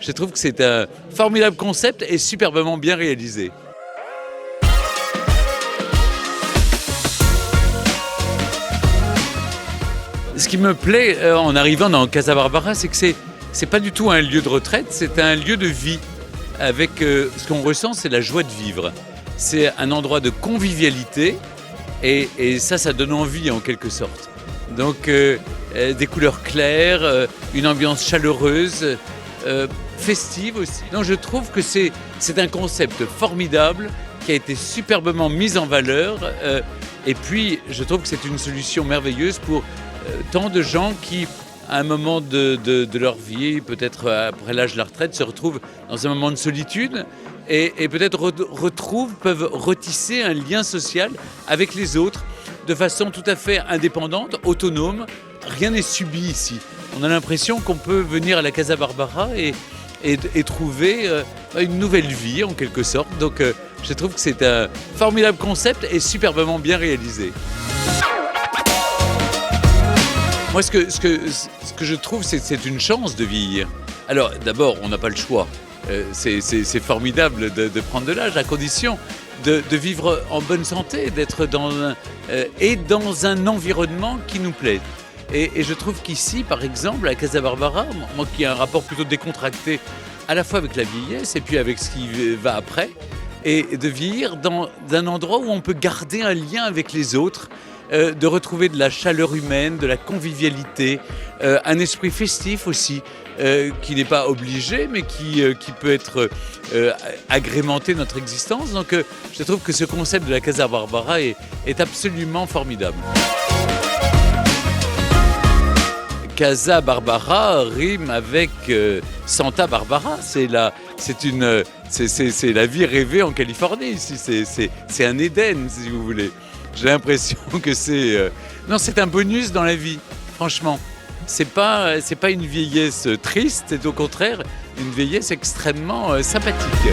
je trouve que c'est un formidable concept et superbement bien réalisé. Ce qui me plaît en arrivant dans Casa Barbara, c'est que c'est pas du tout un lieu de retraite, c'est un lieu de vie. Avec ce qu'on ressent, c'est la joie de vivre. C'est un endroit de convivialité et ça donne envie en quelque sorte. Donc des couleurs claires, une ambiance chaleureuse, festive aussi. Donc je trouve que c'est un concept formidable qui a été superbement mis en valeur et puis je trouve que c'est une solution merveilleuse pour tant de gens qui, à un moment de leur vie, peut-être après l'âge de la retraite, se retrouvent dans un moment de solitude et peut-être peuvent retisser un lien social avec les autres de façon tout à fait indépendante, autonome. Rien n'est subi ici. On a l'impression qu'on peut venir à la Casa Barbara et trouver une nouvelle vie en quelque sorte. Donc je trouve que c'est un formidable concept et superbement bien réalisé. Moi, ce que je trouve, c'est une chance de vieillir. Alors, d'abord, on n'a pas le choix. C'est formidable de prendre de l'âge, à condition de vivre en bonne santé, d'être dans un environnement qui nous plaît. Et je trouve qu'ici, par exemple, à Casa Barbara, moi qui ai un rapport plutôt décontracté à la fois avec la vieillesse et puis avec ce qui va après, et de vieillir dans un endroit où on peut garder un lien avec les autres, de retrouver de la chaleur humaine, de la convivialité, un esprit festif aussi, qui n'est pas obligé, mais qui peut être agrémenter notre existence. Donc je trouve que ce concept de la Casa Barbara est absolument formidable. Casa Barbara rime avec Santa Barbara, c'est la vie rêvée en Californie ici, c'est un Éden si vous voulez. J'ai l'impression que c'est un bonus dans la vie, franchement. C'est pas une vieillesse triste, c'est au contraire une vieillesse extrêmement sympathique.